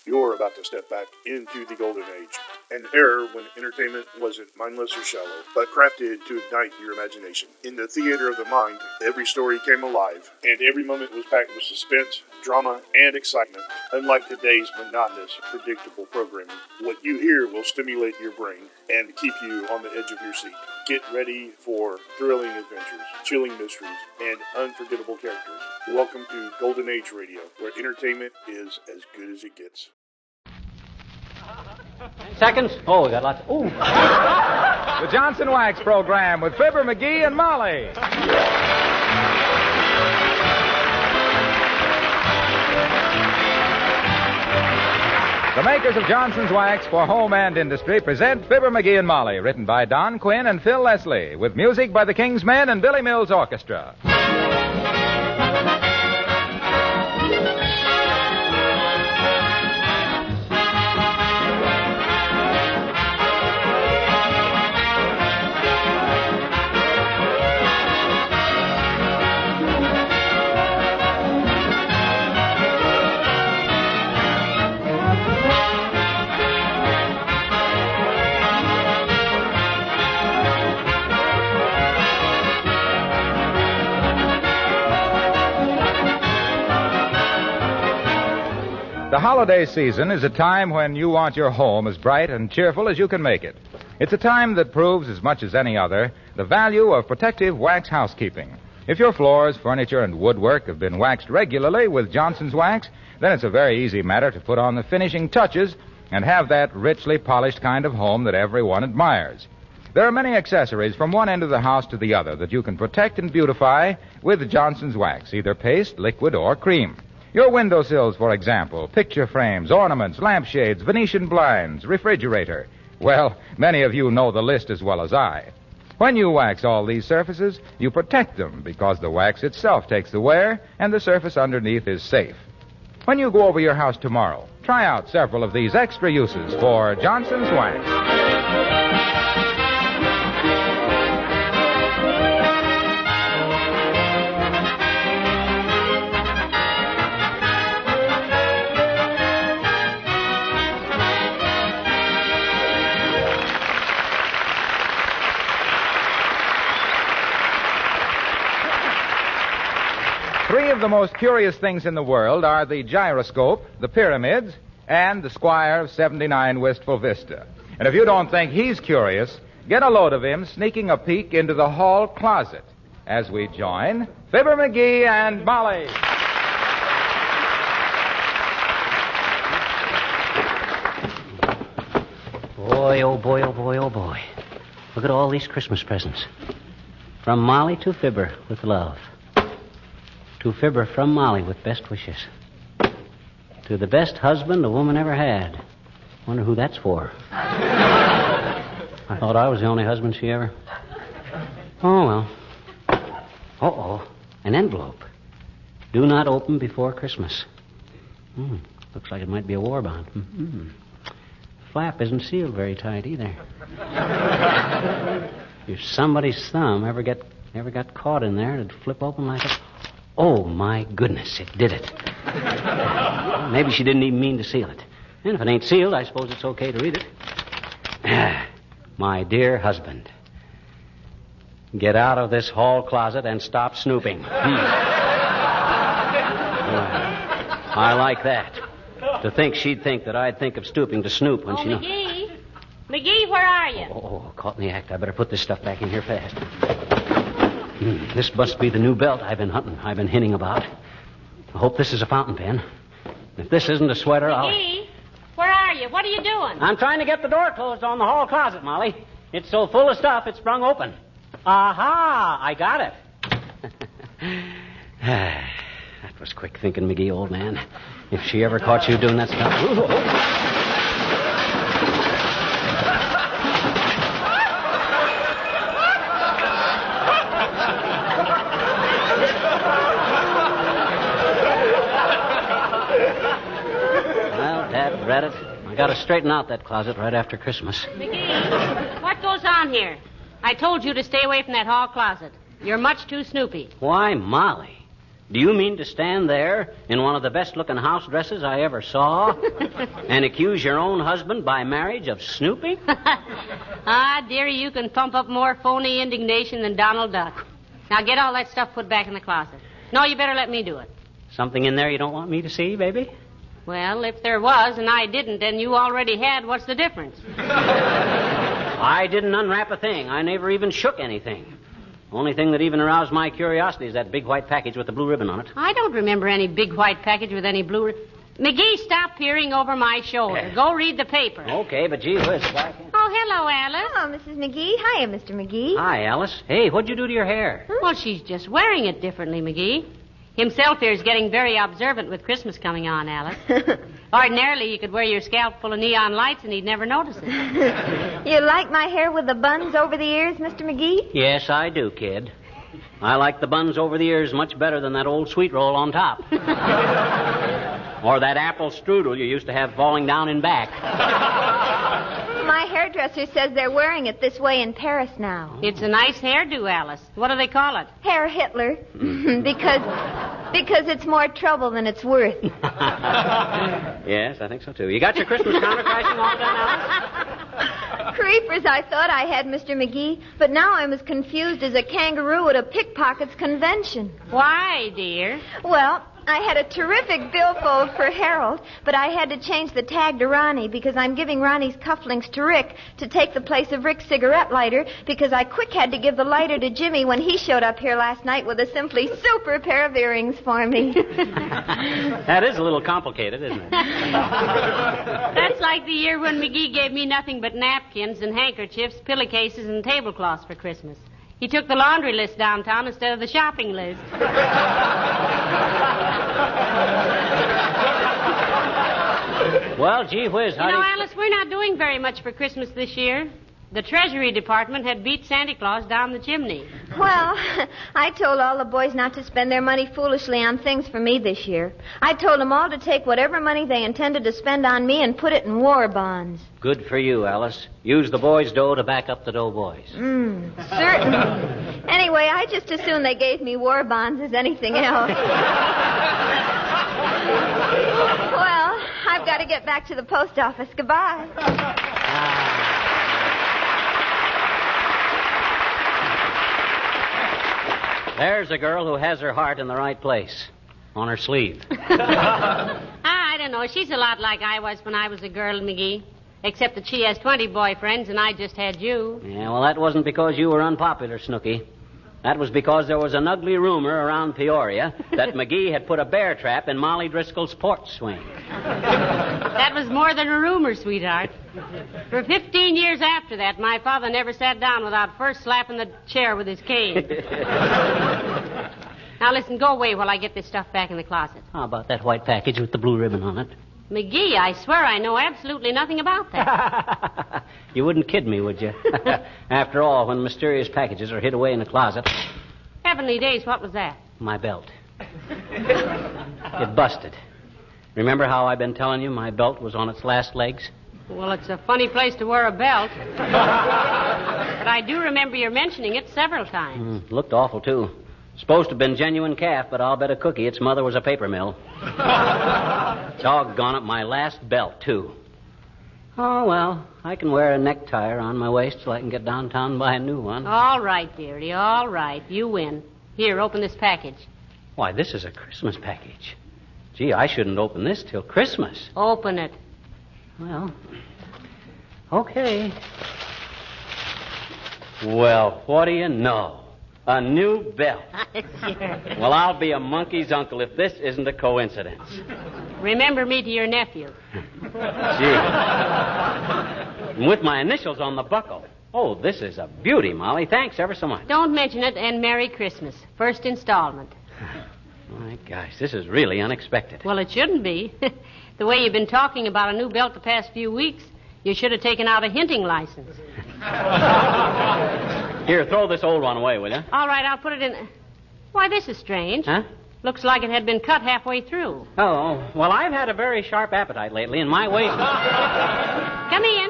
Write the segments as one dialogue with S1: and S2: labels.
S1: You're about to step back into the golden age. An era when entertainment wasn't mindless or shallow, but crafted to ignite your imagination. In the theater of the mind, every story came alive, and every moment was packed with suspense, drama, and excitement. Unlike today's monotonous, predictable programming, what you hear will stimulate your brain and keep you on the edge of your seat. Get ready for thrilling adventures, chilling mysteries, and unforgettable characters. Welcome to Golden Age Radio, where entertainment is as good as it gets.
S2: 10 seconds. Oh, we got lots. Ooh.
S3: The Johnson Wax Program with Fibber McGee and Molly. The makers of Johnson's Wax for home and industry present Fibber McGee and Molly, written by Don Quinn and Phil Leslie, with music by the King's Men and Billy Mills Orchestra. The holiday season is a time when you want your home as bright and cheerful as you can make it. It's a time that proves, as much as any other, the value of protective wax housekeeping. If your floors, furniture, and woodwork have been waxed regularly with Johnson's Wax, then it's a very easy matter to put on the finishing touches and have that richly polished kind of home that everyone admires. There are many accessories from one end of the house to the other that you can protect and beautify with Johnson's Wax, either paste, liquid, or cream. Your windowsills, for example, picture frames, ornaments, lampshades, Venetian blinds, refrigerator. Well, many of you know the list as well as I. When you wax all these surfaces, you protect them because the wax itself takes the wear and the surface underneath is safe. When you go over your house tomorrow, try out several of these extra uses for Johnson's Wax. 3 of the most curious things in the world are the gyroscope, the pyramids, and the Squire of 79 Wistful Vista. And if you don't think he's curious, get a load of him sneaking a peek into the hall closet as we join Fibber McGee and Molly.
S2: Boy, oh boy, oh boy, oh boy. Look at all these Christmas presents. From Molly to Fibber with love. To Fibber from Molly with best wishes. To the best husband a woman ever had. Wonder who that's for. I thought I was the only husband she ever... Oh, well. Uh-oh. An envelope. Do not open before Christmas. Looks like it might be a war bond. Flap isn't sealed very tight either. If somebody's thumb ever got caught in there, it'd flip open like a... Oh, my goodness, it did it. Maybe she didn't even mean to seal it. And if it ain't sealed, I suppose it's okay to read it. My dear husband, get out of this hall closet and stop snooping. I like that. To think she'd think that I'd think of stooping to snoop when she...
S4: McGee? McGee, where are you?
S2: Oh, caught in the act. I better put this stuff back in here fast. This must be the new belt I've been hinting about. I hope this is a fountain pen. If this isn't a sweater,
S4: McGee, where are you? What are you doing?
S2: I'm trying to get the door closed on the hall closet, Molly. It's so full of stuff, it's sprung open. Aha! I got it. That was quick thinking, McGee, old man. If she ever caught you doing that stuff... Read it. I got to straighten out that closet right after Christmas.
S4: McGee, what goes on here? I told you to stay away from that hall closet. You're much too snoopy.
S2: Why, Molly, Do you mean to stand there in one of the best-looking house dresses I ever saw and accuse your own husband by marriage of snooping?
S4: Ah, dearie, you can pump up more phony indignation than Donald Duck. Now get all that stuff put back in the closet. No, you better let me do it.
S2: Something in there you don't want me to see, baby?
S4: Well, if there was and I didn't and you already had, what's the difference?
S2: I didn't unwrap a thing. I never even shook anything. Only thing that even aroused my curiosity is that big white package with the blue ribbon on it.
S4: I don't remember any big white package with any blue... McGee, stop peering over my shoulder. Go read the paper.
S2: Okay, but gee whiz, if I can...
S4: Oh, hello, Alice.
S5: Hello, Mrs. McGee. Hiya, Mr. McGee.
S2: Hi, Alice. Hey, what'd you do to your hair?
S4: Well, she's just wearing it differently, McGee. Himself here is getting very observant with Christmas coming on, Alice. Ordinarily, you could wear your scalp full of neon lights and he'd never notice it.
S5: You like my hair with the buns over the ears, Mr. McGee?
S2: Yes, I do, kid. I like the buns over the ears much better than that old sweet roll on top. Or that apple strudel you used to have falling down in back.
S5: My hairdresser says they're wearing it this way in Paris now.
S4: It's a nice hairdo, Alice. What do they call it?
S5: Hair Hitler. because it's more trouble than it's worth.
S2: Yes, I think so, too. You got your Christmas counter-crashing all done, Alice?
S5: Creepers, I thought I had, Mr. McGee, but now I'm as confused as a kangaroo at a pickpockets convention.
S4: Why, dear?
S5: Well, I had a terrific billfold for Harold, but I had to change the tag to Ronnie because I'm giving Ronnie's cufflinks to Rick to take the place of Rick's cigarette lighter because I quick had to give the lighter to Jimmy when he showed up here last night with a simply super pair of earrings for me.
S2: That is a little complicated, isn't it?
S4: That's like the year when McGee gave me nothing but napkins and handkerchiefs, pillowcases, and tablecloths for Christmas. He took the laundry list downtown instead of the shopping list.
S2: Well, gee whiz, how
S4: Alice, we're not doing very much for Christmas this year. The Treasury Department had beat Santa Claus down the chimney.
S5: Well, I told all the boys not to spend their money foolishly on things for me this year. I told them all to take whatever money they intended to spend on me and put it in war bonds.
S2: Good for you, Alice. Use the boys' dough to back up the doughboys.
S5: Certainly. Anyway, I just assumed they gave me war bonds as anything else. Well, I've got to get back to the post office. Goodbye.
S2: There's a girl who has her heart in the right place. On her sleeve.
S4: I don't know. She's a lot like I was when I was a girl, McGee. Except that she has 20 boyfriends and I just had you.
S2: Yeah, well, that wasn't because you were unpopular, Snooky. That was because there was an ugly rumor around Peoria that McGee had put a bear trap in Molly Driscoll's porch swing.
S4: That was more than a rumor, sweetheart. For 15 years after that, my father never sat down without first slapping the chair with his cane. Now, listen, go away while I get this stuff back in the closet.
S2: How about that white package with the blue ribbon on it?
S4: McGee, I swear I know absolutely nothing about that.
S2: You wouldn't kid me, would you? After all, when mysterious packages are hid away in a closet...
S4: Heavenly days, what was that?
S2: My belt. It busted. Remember how I've been telling you my belt was on its last legs?
S4: Well, it's a funny place to wear a belt. But I do remember your mentioning it several times.
S2: Looked awful, too. Supposed to have been genuine calf, but I'll bet a cookie its mother was a paper mill. Doggone it, my last belt, too. Oh, well, I can wear a necktie around my waist till I can get downtown and buy a new one.
S4: All right, dearie, all right. You win. Here, open this package.
S2: Why, this is a Christmas package. Gee, I shouldn't open this till Christmas.
S4: Open it.
S2: Well, okay. Well, what do you know? A new belt.
S4: Sure.
S2: Well, I'll be a monkey's uncle if this isn't a coincidence.
S4: Remember me to your nephew.
S2: Gee. And with my initials on the buckle. Oh, this is a beauty, Molly. Thanks ever so much.
S4: Don't mention it, and Merry Christmas. First installment.
S2: My gosh, this is really unexpected.
S4: Well, it shouldn't be. The way you've been talking about a new belt the past few weeks, you should have taken out a hinting license.
S2: Here, throw this old one away, will you?
S4: All right, I'll put it in... Why, this is strange.
S2: Huh?
S4: Looks like it had been cut halfway through.
S2: Oh, well, I've had a very sharp appetite lately, and my waist...
S4: Come in.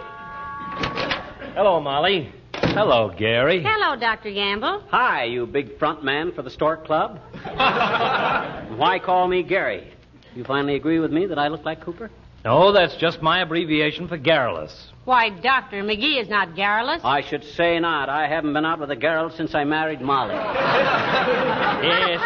S6: Hello, Molly. Hello, Gary.
S4: Hello, Dr. Gamble.
S2: Hi, you big front man for the Stork Club. Why call me Gary? You finally agree with me that I look like Cooper?
S6: No, that's just my abbreviation for garrulous.
S4: Why, Dr. McGee is not garrulous.
S2: I should say not. I haven't been out with a girl since I married Molly.
S6: Yes.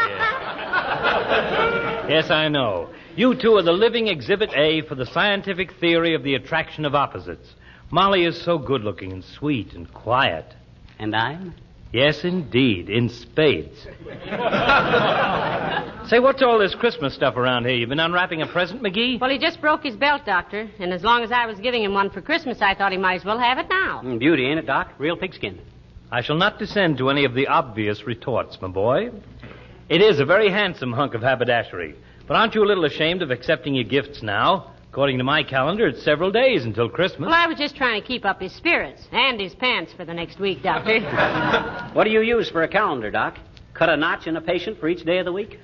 S6: Yes, I know. You two are the living exhibit A for the scientific theory of the attraction of opposites. Molly is so good-looking and sweet and quiet.
S2: And I'm?
S6: Yes, indeed, in spades. Say, what's all this Christmas stuff around here? You been unwrapping a present, McGee?
S4: Well, he just broke his belt, Doctor. And as long as I was giving him one for Christmas, I thought he might as well have it now.
S2: Beauty, ain't it, Doc? Real pigskin.
S6: I shall not descend to any of the obvious retorts, my boy. It is a very handsome hunk of haberdashery. But aren't you a little ashamed of accepting your gifts now? According to my calendar, it's several days until Christmas.
S4: Well, I was just trying to keep up his spirits and his pants for the next week, Doctor.
S2: What do you use for a calendar, Doc? Cut a notch in a patient for each day of the week?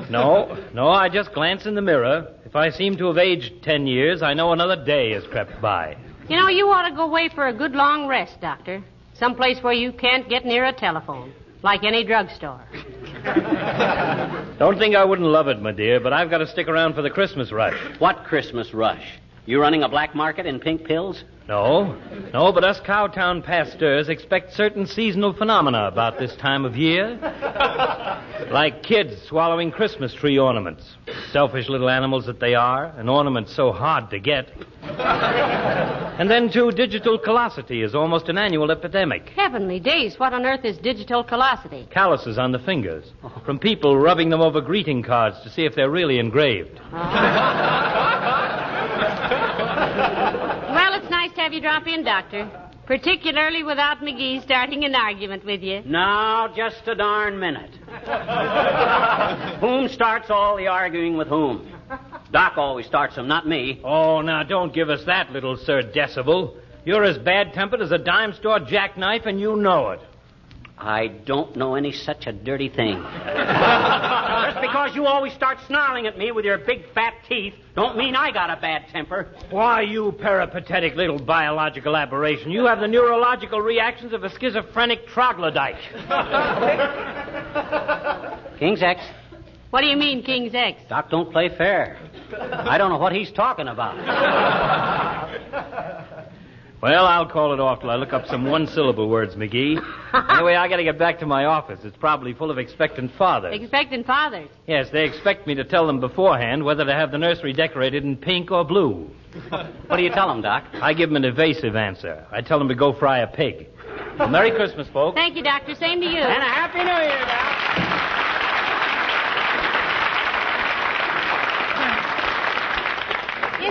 S6: No, I just glance in the mirror. If I seem to have aged 10 years, I know another day has crept by.
S4: You know, you ought to go away for a good long rest, Doctor. Someplace where you can't get near a telephone, like any drugstore.
S6: Don't think I wouldn't love it, my dear, but I've got to stick around for the Christmas rush.
S2: What Christmas rush? You running a black market in pink pills?
S6: No, but us Cowtown pasteurs expect certain seasonal phenomena about this time of year. Like kids swallowing Christmas tree ornaments. Selfish little animals that they are, and ornaments so hard to get. And then, too, digital callosity is almost an annual epidemic.
S4: Heavenly days, what on earth is digital callosity?
S6: Calluses on the fingers. From people rubbing them over greeting cards to see if they're really engraved.
S4: Well, it's nice to have you drop in, Doctor. Particularly without McGee starting an argument with you.
S2: No, just a darn minute. Whom starts all the arguing with whom? Doc always starts them, not me.
S6: Oh, now, don't give us that, little Sir Decibel. You're as bad-tempered as a dime store jackknife, and you know it.
S2: I don't know any such a dirty thing. Just because you always start snarling at me with your big fat teeth don't mean I got a bad temper.
S6: Why, you peripatetic little biological aberration. You have the neurological reactions of a schizophrenic troglodyte.
S2: King's X.
S4: What do you mean, King's X?
S2: Doc don't play fair. I don't know what he's talking about.
S6: Well, I'll call it off till I look up some one-syllable words, McGee. Anyway, I got to get back to my office. It's probably full of expectant fathers.
S4: Expectant fathers?
S6: Yes, they expect me to tell them beforehand whether to have the nursery decorated in pink or blue.
S2: What do you tell them, Doc?
S6: I give them an evasive answer. I tell them to go fry a pig. Well, Merry Christmas, folks.
S4: Thank you, Doctor. Same to you.
S2: And a Happy New Year, Doc.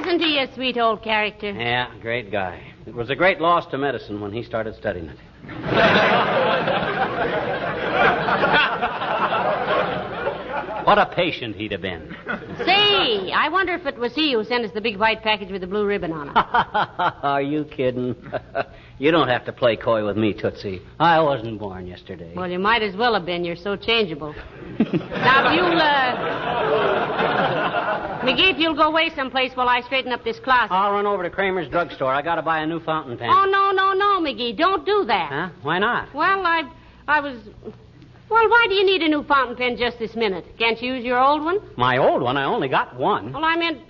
S4: Isn't he a sweet old character?
S2: Yeah, great guy. It was a great loss to medicine when he started studying it. What a patient he'd have been.
S4: Say, I wonder if it was he who sent us the big white package with the blue ribbon on it.
S2: Are you kidding? You don't have to play coy with me, Tootsie. I wasn't born yesterday.
S4: Well, you might as well have been. You're so changeable. Now, if you'll, McGee, if you'll go away someplace while I straighten up this closet.
S2: I'll run over to Kramer's drugstore. I got to buy a new fountain pen.
S4: Oh, no, McGee. Don't do that.
S2: Huh? Why not?
S4: Well, I was... Well, why do you need a new fountain pen just this minute? Can't you use your old one?
S2: My old one? I only got one.
S4: Well, I meant...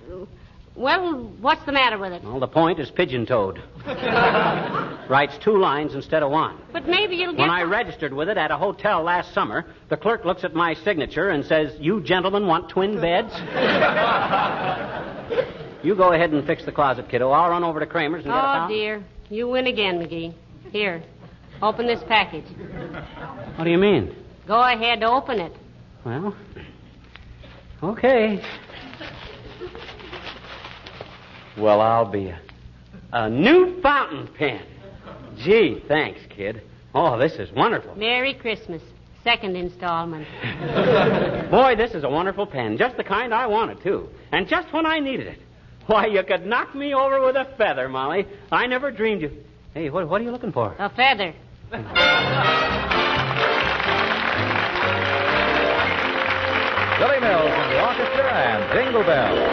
S4: Well, what's the matter with it?
S2: Well, the point is pigeon-toed. Writes 2 lines instead of 1.
S4: But maybe you'll get...
S2: When I registered with it at a hotel last summer, the clerk looks at my signature and says, "You gentlemen want twin beds?" You go ahead and fix the closet, kiddo. I'll run over to Kramer's and get a fountain.
S4: Oh, dear. You win again, McGee. Here. Open this package.
S2: What do you mean?
S4: Go ahead, open it.
S2: Well, okay. Well, I'll be a new fountain pen. Gee, thanks, kid. Oh, this is wonderful.
S4: Merry Christmas. Second installment.
S2: Boy, this is a wonderful pen. Just the kind I wanted, too. And just when I needed it. Why, you could knock me over with a feather, Molly. I never dreamed you... Hey, what are you looking for?
S4: A feather.
S3: Billy Mills and the orchestra and Jingle Bells.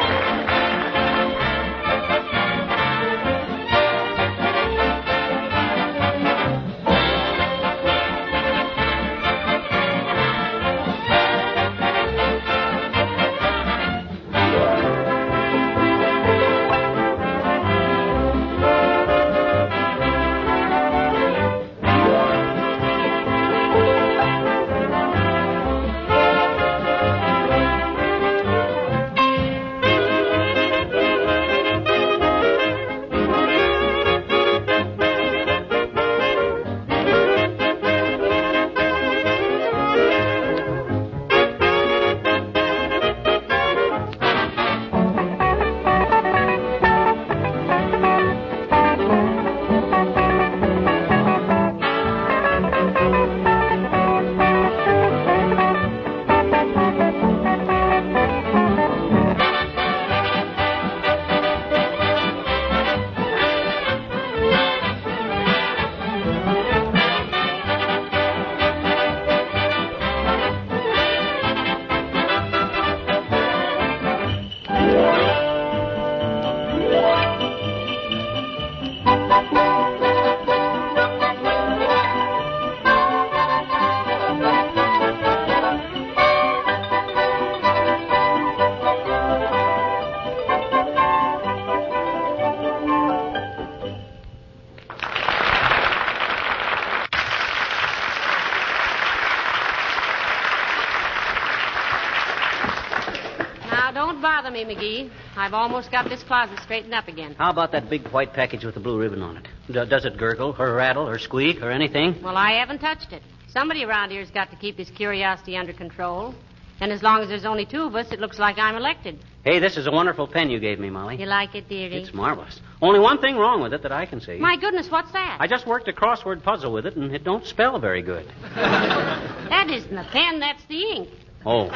S4: funny, McGee. I've almost got this closet straightened up again.
S2: How about that big white package with the blue ribbon on it? Does it gurgle or rattle or squeak or anything?
S4: Well, I haven't touched it. Somebody around here's got to keep his curiosity under control. And as long as there's only two of us, it looks like I'm elected.
S2: Hey, this is a wonderful pen you gave me, Molly.
S4: You like it, dearie?
S2: It's marvelous. Only one thing wrong with it that I can see.
S4: My goodness, what's that?
S2: I just worked a crossword puzzle with it, and it don't spell very good.
S4: That isn't the pen, that's the ink.
S2: Oh.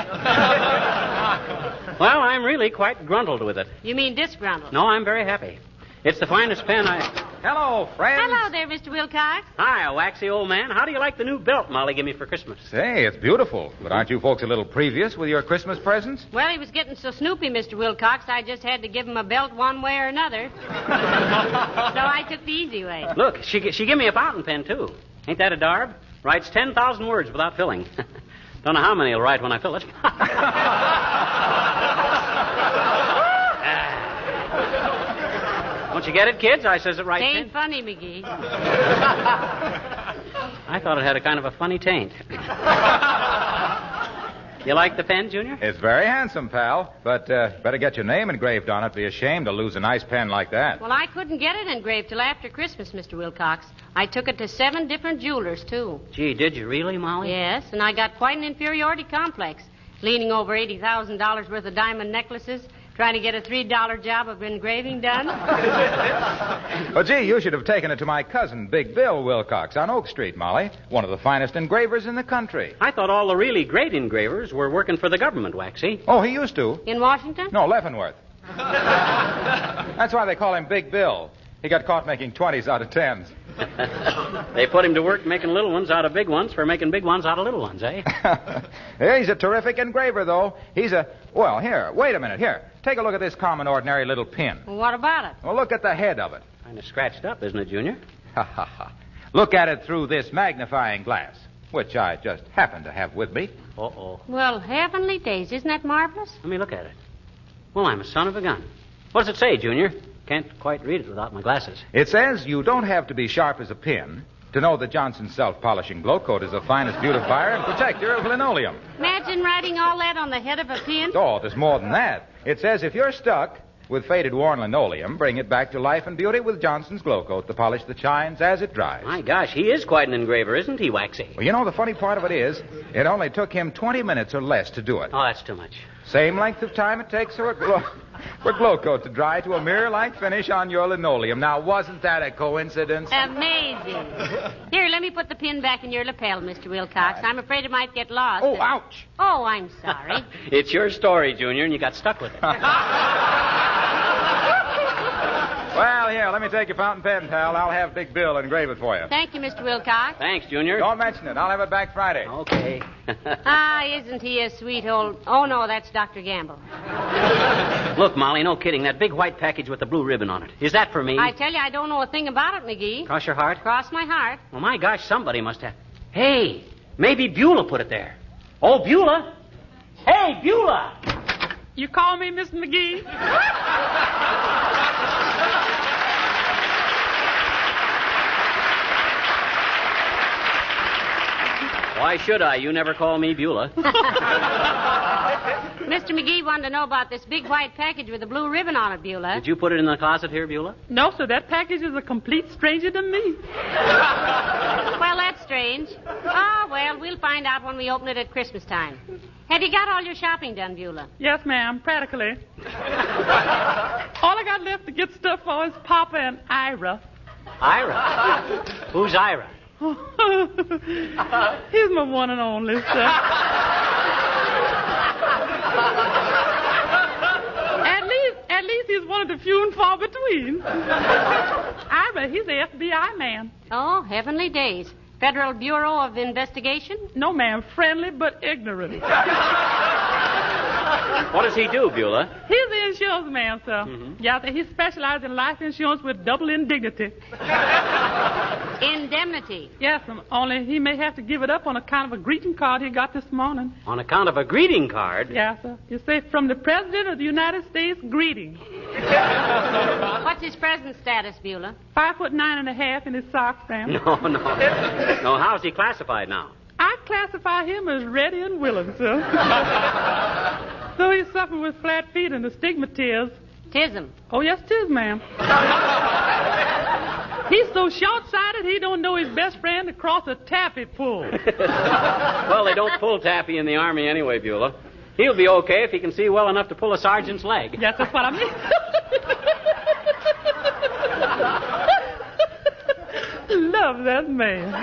S2: Well, I'm really quite gruntled with it.
S4: You mean disgruntled?
S2: No, I'm very happy. It's the finest pen I... Hello, friends.
S4: Hello there, Mr. Wilcox.
S2: Hi, a waxy old man. How do you like the new belt Molly gave me for Christmas?
S3: Say, it's beautiful. But aren't you folks a little previous with your Christmas presents?
S4: Well, he was getting so snoopy, Mr. Wilcox, I just had to give him a belt one way or another. So I took the easy way.
S2: Look, she gave me a fountain pen, too. Ain't that a darb? Writes 10,000 words without filling. Don't know how many he'll write when I fill it. Don't you get it, kids? I says it right.
S4: Ain't funny, McGee.
S2: I thought it had a kind of a funny taint. You like the pen, Junior?
S3: It's very handsome, pal. But better get your name engraved on it. Be ashamed to lose a nice pen like that.
S4: Well, I couldn't get it engraved till after Christmas, Mr. Wilcox. I took it to 7 different jewelers, too.
S2: Gee, did you really, Molly?
S4: Yes, and I got quite an inferiority complex. Leaning over $80,000 worth of diamond necklaces, trying to get a $3 job of engraving done.
S3: Well, gee, you should have taken it to my cousin, Big Bill Wilcox, on Oak Street, Molly. One of the finest engravers in the country.
S2: I thought all the really great engravers were working for the government, Waxy.
S3: Oh, he used to.
S4: In Washington?
S3: No, Leavenworth. That's why they call him Big Bill. He got caught making 20s out of 10s.
S2: They put him to work making little ones out of big ones for making big ones out of little ones, eh?
S3: Yeah, he's a terrific engraver, though. Well, here, wait a minute. Here, take a look at this common, ordinary little pin.
S4: Well, what about it?
S3: Well, look at the head of it.
S2: Kind of scratched up, isn't it, Junior?
S3: Ha, ha, ha. Look at it through this magnifying glass, which I just happen to have with me.
S2: Uh-oh.
S4: Well, heavenly days, isn't that marvelous?
S2: Let me look at it. Well, I'm a son of a gun. What does it say, Junior? Can't quite read it without my glasses.
S3: It says you don't have to be sharp as a pin to know that Johnson's self-polishing glow coat is the finest beautifier and protector of linoleum.
S4: Imagine writing all that on the head of a pin.
S3: Oh, there's more than that. It says if you're stuck with faded, worn linoleum, bring it back to life and beauty with Johnson's glow coat, the polish that shines as it dries.
S2: My gosh, he is quite an engraver, isn't he, Waxy?
S3: Well, you know, the funny part of it is, it only took him 20 minutes or less to do it.
S2: Oh, that's too much.
S3: Same length of time it takes for a glow coat to dry to a mirror-like finish on your linoleum. Now, wasn't that a coincidence?
S4: Amazing. Here, let me put the pin back in your lapel, Mr. Wilcox. I'm afraid it might get lost.
S3: Oh, ouch.
S4: Oh, I'm sorry.
S2: It's your story, Junior, and you got stuck with it.
S3: Well, here, let me take your fountain pen, pal. I'll have Big Bill engrave it for you.
S4: Thank you, Mr. Wilcox.
S2: Thanks, Junior.
S3: Don't mention it. I'll have it back Friday.
S2: Okay.
S4: Isn't he a sweet old... Oh, no, that's Dr. Gamble.
S2: Look, Molly, no kidding. That big white package with the blue ribbon on it. Is that for me?
S4: I tell you, I don't know a thing about it, McGee.
S2: Cross your heart?
S4: Cross my heart.
S2: Well, my gosh, somebody must have... Hey, maybe Beulah put it there. Oh, Beulah. Hey, Beulah.
S7: You call me Miss McGee?
S2: Why should I? You never call me Beulah.
S4: Mr. McGee wanted to know about this big white package with a blue ribbon on it, Beulah.
S2: Did you put it in the closet here, Beulah?
S7: No, sir. That package is a complete stranger to me.
S4: Well, that's strange. Oh, well, we'll find out when we open it at Christmas time. Have you got all your shopping done, Beulah?
S7: Yes, ma'am, practically. All I got left to get stuff for is Papa and Ira.
S2: Ira? Who's Ira?
S7: He's my one and only, sir. At least he's one of the few and far between. Ira, he's the FBI man.
S4: Oh, heavenly days. Federal Bureau of Investigation?
S7: No, ma'am, friendly but ignorant.
S2: What does he do, Beulah?
S7: He's the insurance man, sir. Mm-hmm. Yeah, he specializes in life insurance with double indignity.
S4: Indemnity?
S7: Yes, only he may have to give it up on account of a greeting card he got this morning.
S2: On account of a greeting card?
S7: Yes, sir. You say, from the President of the United States, greeting.
S4: What's his present status, Beulah?
S7: 5'9.5" in his socks, Sam.
S2: No. No, how's he classified now?
S7: I classify him as ready and willing, sir. So he's suffering with flat feet and astigmatism.
S4: Tism.
S7: Oh, yes, 'tis, ma'am. He's so short-sighted he don't know his best friend across a taffy pull.
S2: Well, they don't pull taffy in the Army anyway, Beulah. He'll be okay if he can see well enough to pull a sergeant's leg.
S7: Yes, that's what I mean. Love that man.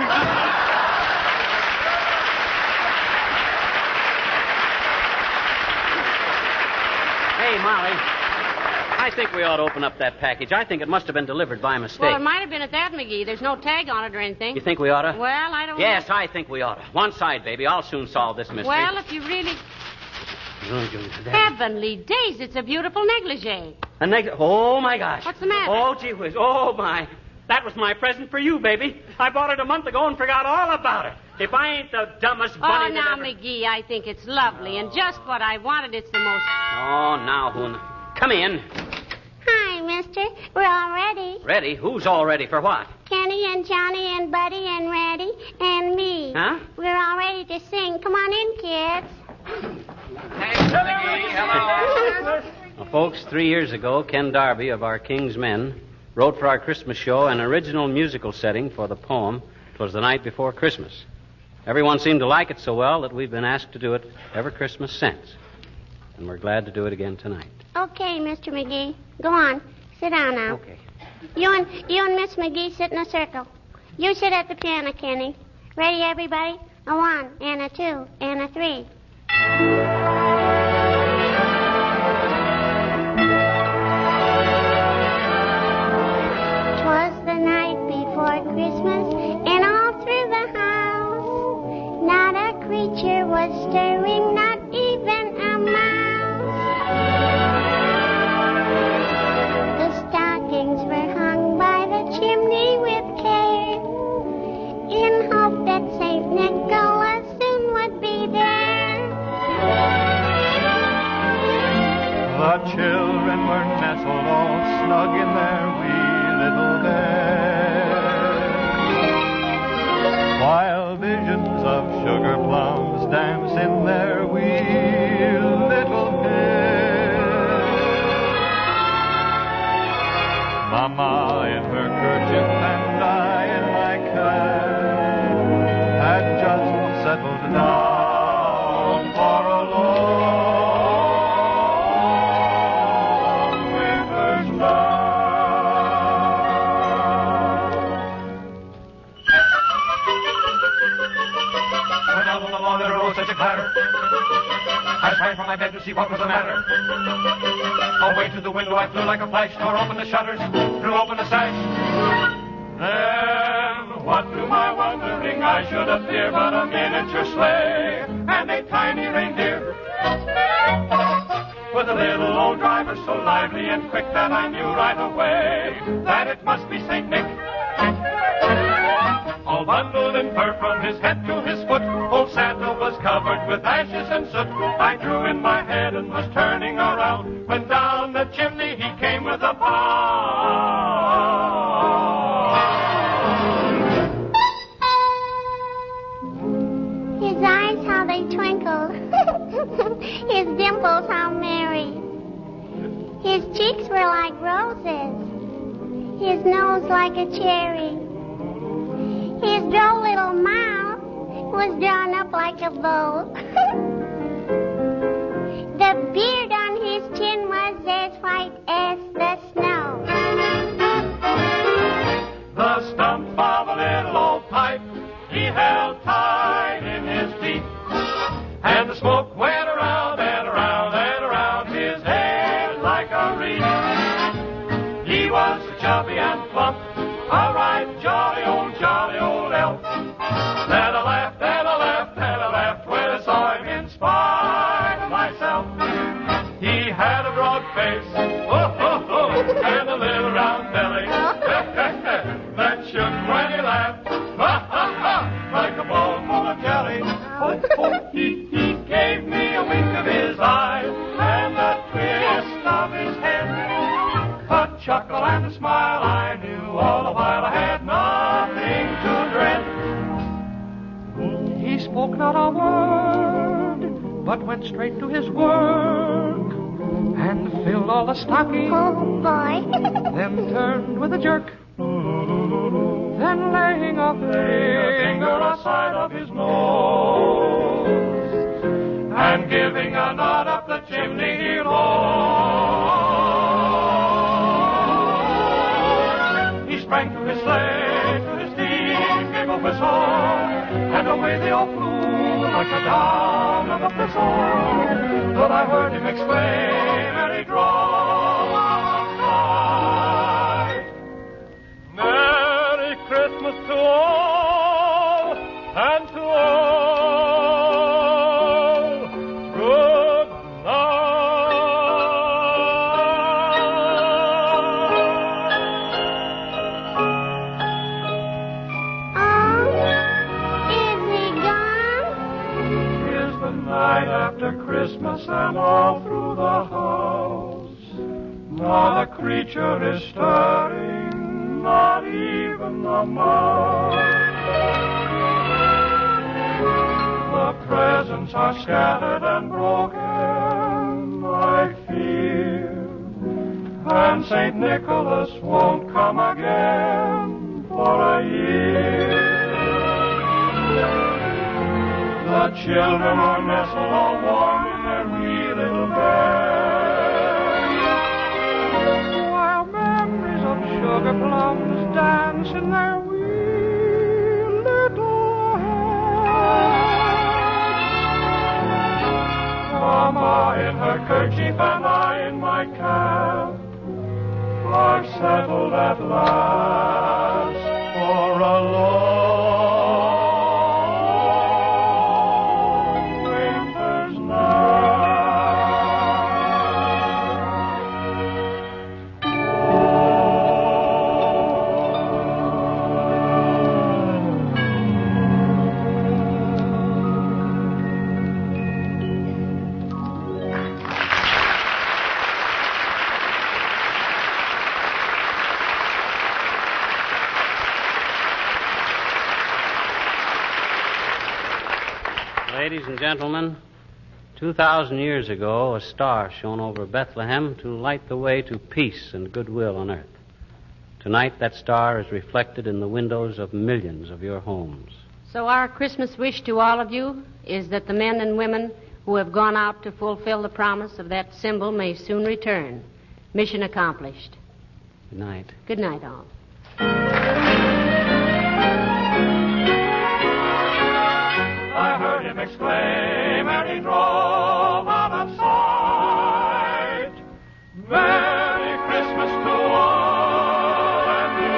S2: Hey, Molly, I think we ought to open up that package. I think it must have been delivered by mistake.
S4: Well, it might have been at that, McGee. There's no tag on it or anything.
S2: You think we ought to?
S4: Well, I don't
S2: Yes,
S4: know.
S2: I think we ought to. One side, baby. I'll soon solve this mystery.
S4: Well, if you really... Heavenly days, it's a beautiful negligee.
S2: Oh, my gosh.
S4: What's the matter?
S2: Oh, gee whiz. Oh, my. That was my present for you, baby. I bought it a month ago and forgot all about it. If I ain't the dumbest bunny
S4: Oh, now,
S2: that ever...
S4: McGee, I think it's lovely and just what I wanted. It's the most...
S2: Oh, now, come in.
S8: Hi, mister. We're all ready.
S2: Ready? Who's all ready for what?
S8: Kenny and Johnny and Buddy and Reddy and me.
S2: Huh?
S8: We're all ready to sing. Come on in, kids.
S2: Hello. Well, folks, 3 years ago, Ken Darby of our King's Men wrote for our Christmas show an original musical setting for the poem, "'Twas the Night Before Christmas." Everyone seemed to like it so well that we've been asked to do it every Christmas since. And we're glad to do it again tonight.
S8: Okay, Mr. McGee. Go on. Sit down now.
S2: Okay.
S8: You and Miss McGee sit in a circle. You sit at the piano, Kenny. Ready, everybody? A 1 and a 2 and a 3. 'Twas the night before Christmas, and all through the house, not a creature was stirring, not even a mouse. The stockings were hung by the chimney with care, in hope that St. Nicholas soon would be there.
S9: The children were nestled all snug in their wee little beds, while visions of sugar plums dance in their wee little heads. Mama in her kerchief and I in my cap had just settled down for a long winter's nap. When out on the lawn there arose such a clatter, I sprang from my bed to see what was the matter. Away to the window I flew like a flash, tore open the shutters, threw open the sash. Then, what to my wondering I should appear but a miniature sleigh and a tiny reindeer, with a little old driver so lively and quick that I knew right away that it must be St. Nick. All bundled in fur from his head to his foot, old Santa was covered with ashes and soot. I drew in my head and was turning around when down the chimney he came with a pound.
S8: His eyes, how they twinkled. His dimples, how merry. His cheeks were like roses. His nose like a cherry. His droll little mouth was drawn up like a bow. The beard on his chin was as white as the snow.
S9: The stump of a little old pipe he held tight in his teeth, and the smoke went around and around and around his head like a wreath. He was so chubby and plump, a right jolly old elf, that I laughed and I laughed and I laughed when I saw him in spite of myself. He had a broad face, and a little round belly that shook when he laughed, like a bowl full of jelly. He gave me a wink of his eye and a twist of his head, a chuckle and a smile I knew all the while I had nothing to dread. He spoke not a word, but went straight to his work and filled all the stockings.
S8: Oh, boy.
S9: Then turned with a jerk. Then laying a finger aside of his nose and giving a nod up the chimney he rose. He sprang to his sleigh, to his team, gave a whistle, and away they all flew like the down of a thistle. But I heard him exclaim, and he drove outside. Merry Christmas to all, and to all, good night after Christmas and all through the house. Not a creature is stirring, not even a mouse. The presents are scattered and broken, I fear, and St. Nicholas won't come again for a year. The children are nestled all warm in their wee little beds, while memories of sugar plums dance in their wee little heads. Mama in her kerchief and I in my cap are settled at last for a long
S2: Ladies and gentlemen, 2,000 years ago, a star shone over Bethlehem to light the way to peace and goodwill on earth. Tonight, that star is reflected in the windows of millions of your homes.
S4: So our Christmas wish to all of you is that the men and women who have gone out to fulfill the promise of that symbol may soon return. Mission accomplished.
S2: Good night.
S4: Good night, all.
S9: I heard him exclaim, and he drove out of sight. Merry Christmas to all, and to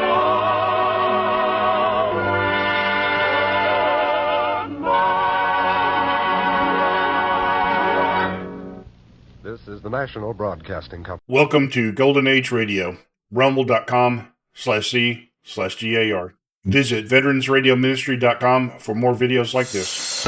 S9: all.
S10: This is the National Broadcasting Company.
S1: Welcome to Golden Age Radio, rumble.com/C/GAR. Visit veteransradioministry.com for more videos like this.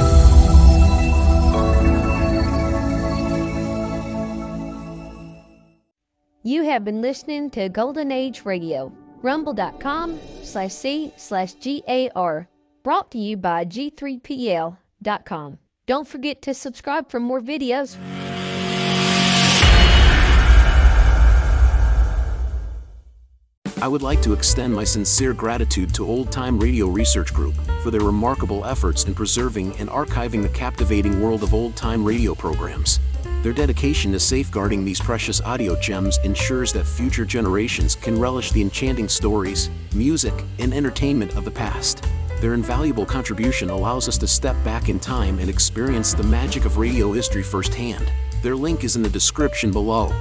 S11: You have been listening to Golden Age Radio, rumble.com/C/GAR, brought to you by G3PL.com. Don't forget to subscribe for more videos.
S12: I would like to extend my sincere gratitude to Old Time Radio Research Group for their remarkable efforts in preserving and archiving the captivating world of old-time radio programs. Their dedication to safeguarding these precious audio gems ensures that future generations can relish the enchanting stories, music, and entertainment of the past. Their invaluable contribution allows us to step back in time and experience the magic of radio history firsthand. Their link is in the description below.